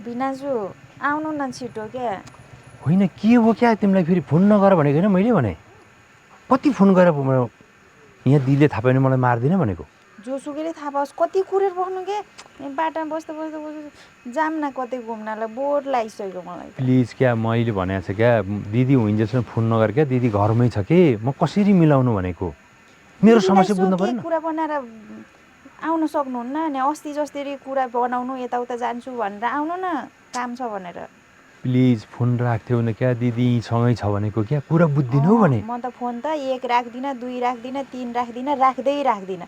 बिनाजु आउनु न छिटो क्या। होइन के हो क्या तिमीलाई फेरि फोन नगर भनेको होइन मैले भने कति फोन गरेर यहाँ दिदीले थाहा पायो भने मलाई मार्दिनँ भनेको जोसुकैले थाहा पाओस् कति कुरेर बस्नु के बाटामा बस्दा बस्दा बस्दा जाम न कतै घुम्नलाई बोर लागिसक्यो मलाई त। प्लिज क्या मैले भनेको छ क्या दिदी हुइन्जेलसम्म फोन नगर क्या दिदी घरमै छ कि म कसरी मिलाउनु भनेको मेरो दिदीलाई समस्या सो बुझ्नु के परेन कुरा बनाएर आउन सक्नुहुन्न अनि अस्ति जस्तै कुरा बनाउनु यताउता जान्छु भनेर आउनु न काम छ भनेर। प्लिज फोन राख्थ्यौ न क्या दिदी सँगै छ भनेको क्या कुरा बुझ्दिनौ भने म त फोन त 1 राख्दिनँ 2 राख्दिनँ 3 राख्दिनँ राख्दिनँ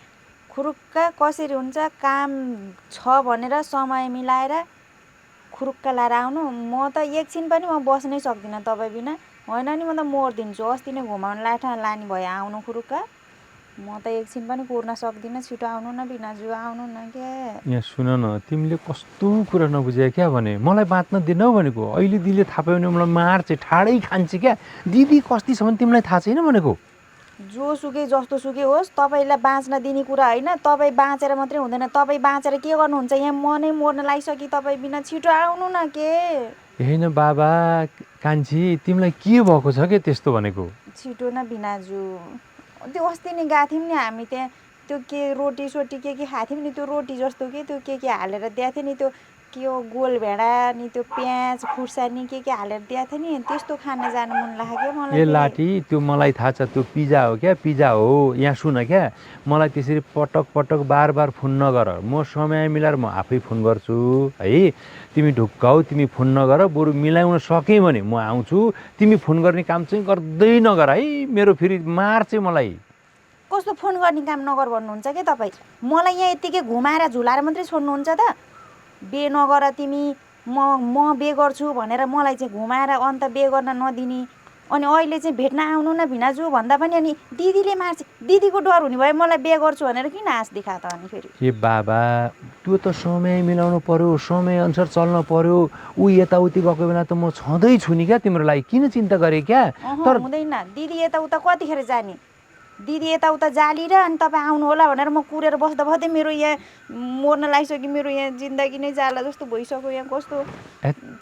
खुरुक्क कसरी हुन्छ काम छ भनेर समय मिलाएर खुरुक्क लाएर आउनु। म त एकछिन पनि म बस्नै सक्दिनँ तपाईँ बिना होइन नि म त मर्दिन्छु। अस्ति नै घुमाउनु लाने भयो आउनु खुरुक्क म त एकछिन पनि कुर्न सक्दिनँ। छिटो आउनु न बिनाजु आउनु न क्या। यहाँ सुन न तिमीले कस्तो कुरा नबुझ्या क्या भने मलाई बाँच्न दिनौ भनेको अहिले दिदीले थाहा पायो भने मलाई मार्छ ठाडै खान्छ क्या दिदी कस्तिसम्म तिमीलाई थाहा छैन भनेको जोसुकै जस्तो सुकै होस् तपाईँलाई बाँच्न दिने कुरा होइन। तपाईँ बाँचेर मात्रै हुँदैन तपाईँ बाँचेर के गर्नुहुन्छ यहाँ म नै मर्न लागिसकेँ तपाईँ बिना। छिटो आउनु न के। होइन बाबा कान्छी तिमीलाई के भएको छ के त्यस्तो भनेको छिटो न बिनाजु त्यो अस्ति नै गएको थियौँ नि हामी त्यहाँ त्यो के रोटी सोटी के खाएको थियौँ नि त्यो रोटी जस्तो त्यो के हालेर दिएको थियो नि त्यो के हो गोल भेडा नि त्यो प्याज खुर्सानी के हालेर दिएको थियो नि त्यस्तो खान जानु मन लाग्यो मलाई ए फेरि। लाठी त्यो मलाई थाहा छ त्यो पिज्जा हो क्या पिज्जा हो यहाँ सुन क्या मलाई त्यसरी पटक पटक बार बार फोन नगर म समय मिलाएर म आफै फोन गर्छु है तिमी ढुक्काऊ तिमी फोन नगर बरु मिलाउन सकेँ भने म आउँछु तिमी फोन गर्ने काम चाहिँ गर्दै नगर है मेरो फेरि मार्छ मलाई कस्तो फोन गर्ने काम नगर भन्नुहुन्छ के तपाईँ। मलाई यहाँ यत्तिकै घुमाएर झुलाएर मात्रै छोड्नुहुन्छ त। बे नगर तिमी म बे गर्छु भनेर मलाई चाहिँ घुमाएर अन्त बे गर्न नदिने अनि अहिले चाहिँ भेट्न आउनु न भिनाजु भन्दा पनि अनि दिदीले मार्छ दिदीको डर हुने भयो मलाई बे गर्छु भनेर किन हाँस देखा त अनि फेरि। ए बाबा त्यो त समय मिलाउनु पर्यो समयअनुसार चल्न पर्यो ऊ यताउति गएको बेला त म छँदैछु नि क्या तिम्रो लागि किन चिन्ता गरेँ क्या तर हुँदैन दिदी यताउता कतिखेर जाने दिदी यताउता जाली र अनि तपाईँ आउनु होला भनेर म कुरेर बस्दा बस्दै मेरो यहाँ मर्न लागिसक्यो मेरो यहाँ जिन्दगी नै जाला जस्तो भइसक्यो यहाँ कस्तो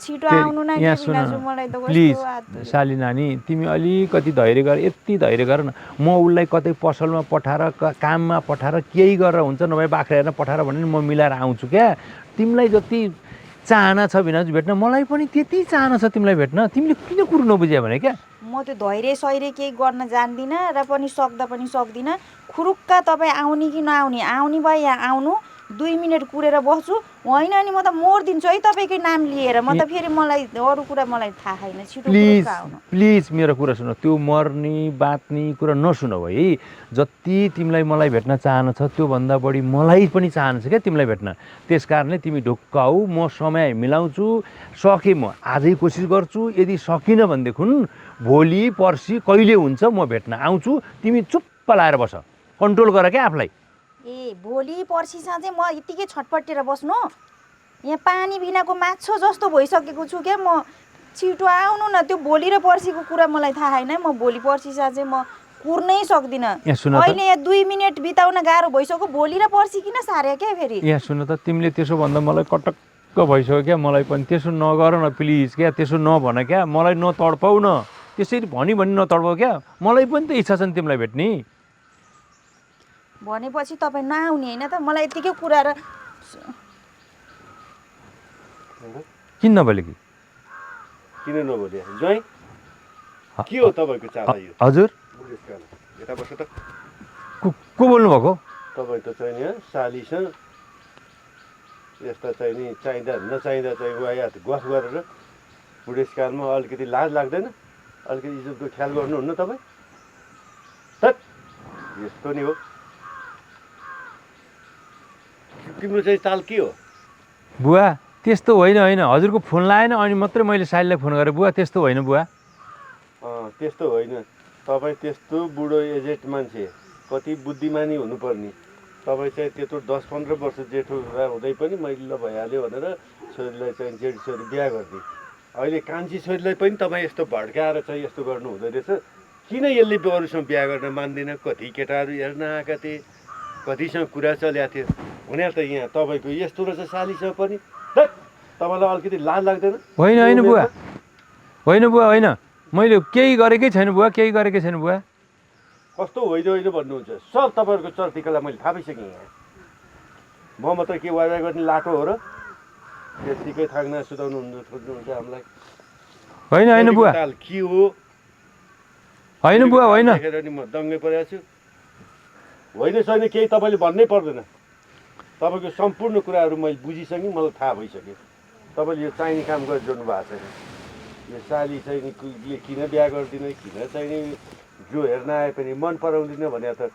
छिटो आउनु न के बिनाजु मलाई त प्लिज कस्तो साली नानी तिमी अलिकति धैर्य गर यति धैर्य गर न म उसलाई कतै पसलमा पठाएर काममा पठाएर केही गरेर हुन्छ नभए बाख्रा हेर्न पठाएर भने म मिलाएर आउँछु क्या तिमीलाई जति चाहना छ बिना भेट्न मलाई पनि त्यति चाहना छ तिमीलाई भेट्न तिमीले किन कुरो नबुझ्या भने क्या म त्यो धैर्य सैर्य केही गर्न जान्दिनँ र पनि सक्दिनँ। खुरुक्क तपाईँ आउने कि नआउने आउने भयो यहाँ आउनु 2 मिनट कुरेर बस्छु होइन अनि म त मर्दिन्छु है तपाईँकै नाम लिएर म त फेरि मलाई अरू कुरा मलाई थाहा छैन। छिटो खुरुक्क आउनु प्लिज मेरो कुरा सुन त्यो मर्ने बाँच्ने कुरा नसुनौ है जति तिमीलाई मलाई भेट्न चाहना छ त्योभन्दा बढी मलाई पनि चाहना छ क्या तिमीलाई भेट्न त्यस कारणले तिमी ढुक्क आऊ म समय मिलाउँछु सके म आजै कोसिस गर्छु यदि सकिनँ भनेदेखि भोलि पर्सि कहिले हुन्छ म भेट्न आउँछु तिमी चुप्प लाएर बस कन्ट्रोल गर क्या आफूलाई ए भोलि पर्सिसँग चाहिँ म यत्तिकै छटपटेर बस्नु यहाँ पानी बिनाको माछो जस्तो भइसकेको छु क्या म। छिटो आउनु न त्यो भोलि र पर्सिको कुरा मलाई थाहा छैन म भोलि पर्सिसँग चाहिँ म कुर्नै सक्दिनँ। अहिले यहाँ 2 मिनट बिताउन गाह्रो भइसक्यो भोलि र पर्सि किन सार्यो क्या फेरि। यहाँ सुन त तिमीले त्यसो भन्दा मलाई कटक्क भइसक्यो क्या मलाई पनि त्यसो नगर न प्लिज क्या त्यसो नभन क्या मलाई नतडपाउ न त्यसरी भनी नतडपाउ क्या मलाई पनि त इच्छा छ नि तिमीलाई भेट्ने भनेपछि तपाईँ नआउने होइन त मलाई यत्तिकै कुराएर किन नबोले कि किन नबोले ज्वाइँ के हो तपाईँको चाला यो हजुर यता बस्छ त को बोल्नु भएको तपाईँ त चाहिँ नि सालीसँग यस्ता चाहिँ नि चाहिँदा नचाहिँदा चाहिँ वायात गफ गरेर बुढेसकालमा अलिकति लाज लाग्दैन अलिकति इज्जतको ख्याल गर्नुहुन्न तपाईँ त यस्तो नि हो तिम्रो चाहिँ चाल के हो बुवा त्यस्तो होइन हजुरको फोन लाएन अनि मात्रै मैले सालीलाई फोन गरेँ बुवा त्यस्तो होइन बुवा त्यस्तो होइन तपाईँ त्यस्तो बुढो एजेड मान्छे कति बुद्धिमानी हुनुपर्ने तपाईँ चाहिँ त्यत्रो 10-15 वर्ष जेठो हुँदै पनि मैले ल भइहाल्यो भनेर छोरीलाई चाहिँ जेठी छोरी बिहा गरिदिए अहिले कान्छी छोरीलाई पनि तपाईँ यस्तो भड्काएर चाहिँ यस्तो गर्नु हुँदो रहेछ किन यसले अरूसँग बिहा गर्न मान्दैन कति केटाहरू हेर्न आएका थिए कतिसँग कुरा चलेको थियो उनीहरू त यहाँ तपाईँको यस्तो रहेछ सालीसँग पनि तपाईँलाई अलिकति लाज लाग्दैन? होइन होइन बुवा, होइन बुवा, होइन, मैले केही गरेकै छैन बुवा, केही गरेकै छैन बुवा। कस्तो होइन होइन भन्नुहुन्छ? सब तपाईँहरूको चर्तिकालाई मैले थाहा पाइसकेँ यहाँ। म मात्र के वाइवाई गर्ने लाटो हो र? त्यत्तिकै थाङ्ना सुताउनु खोज्नुहुन्छ हामीलाई। होइन होइन बुवा, के हो? होइन बुवा, होइन। देखेर नि म दङ्गै परेको छु। होइन छैन केही तपाईँले भन्नै पर्दैन। तपाईँको सम्पूर्ण कुराहरू मैले बुझिसकेँ, मलाई थाहा भइसक्यो। तपाईँले यो चाहिने काम गरेर जोड्नु भएको छैन। यो साली चाहिने किन बिहा गर्दिनँ, किन चाहिने जो हेर्न आए पनि मन पराउँदिनँ भने त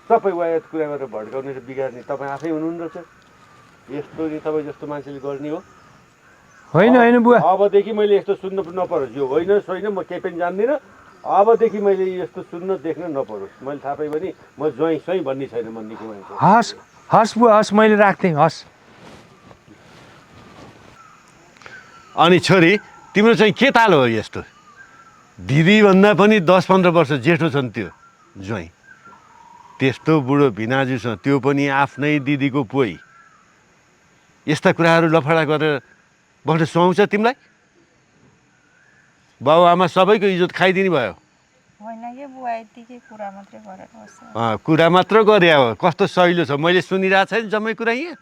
सबै वायत कुरा गरेर भड्काउने र बिगार्ने तपाईँ आफै हुनुहुन्न रहेछ। यस्तो नि तपाईँ जस्तो मान्छेले गर्ने हो? होइन होइन बुवा, अबदेखि मैले यस्तो सुन्न नपरोस्। यो होइन छैन म केही पनि जान्दिनँ। अबदेखि मैले यस्तो सुन्न देख्न नपरोस्। मैले थाहा पाएँ भने म ज्वाइँ सही भन्ने छैन मन्दीको मान्छे। हस् हस् बुवा, हस्, मैले राख्थेँ, हस्। अनि छोरी तिम्रो चाहिँ के ताल हो यस्तो? दिदीभन्दा पनि 10-15 वर्ष जेठो छन् त्यो ज्वाइँ। त्यस्तो बुढो भिनाजुसँग, त्यो पनि आफ्नै दिदीको पोइ। यस्ता कुराहरू लफडा गरेर बस्न सुहाउँछ तिमीलाई? बाबुआमा सबैको इज्जत खाइदिने भयो। होइन के बुवा, यतिकै कुरा मात्रै गरेर बस्छ। कुरा मात्र गरे हो। कस्तो सहिलो छ, मैले सुनिरहेको छैन जम्मै कुरा यहाँ।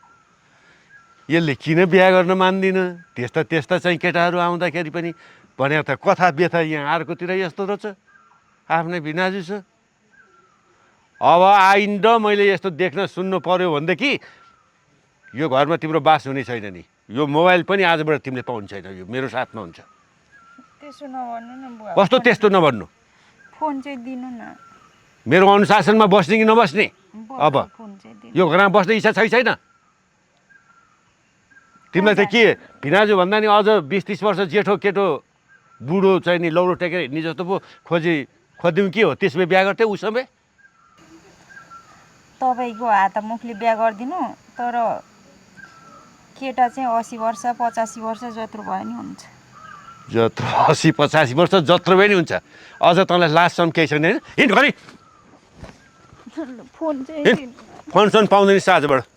यसले किन बिहा गर्न मान्दिनँ, त्यस्ता त्यस्ता चाहिँ केटाहरू आउँदाखेरि पनि भने त कथा व्यथा यहाँ अर्कोतिर यस्तो रहेछ। आफ्नै भिनाजु छ। अब आइन्द मैले यस्तो देख्न सुन्नु पर्यो भनेदेखि यो घरमा तिम्रो बास हुने छैन नि। यो मोबाइल पनि आजबाट तिमीले पाउनु छैन, यो मेरो साथमा हुन्छ। त्यसो नभन्नु न बुवा। कस्तो त्यस्तो नभन्नु? फोन चाहिँ दिनु न। मेरो अनुशासनमा बस्ने कि नबस्ने? अब फोन चाहिँ दिनु। यो घरमा बस्ने इच्छा छैन? तिमीलाई त के भिनाजु भन्दा नि अझ 20-30 वर्ष जेठो केटो बुढो चाहिँ नि लौरो टेकेर हिँड्ने जस्तो पो खोजिदिउँ के हो? त्यसमा बिहा गर्थ्यौ उसँग? तपाईँको हात मुखले बिहा गरिदिनु, तर केटा चाहिँ 80 वर्ष 85 वर्ष जत्रो भयो नि हुन्छ। जत्रो 80-85 वर्ष जत्रो भए नि हुन्छ। अझ तँलाई लाजसम्म केही छैन? हिँड घरि। फोन चाहिँ फोन सोन पाउँदैन आजबाट।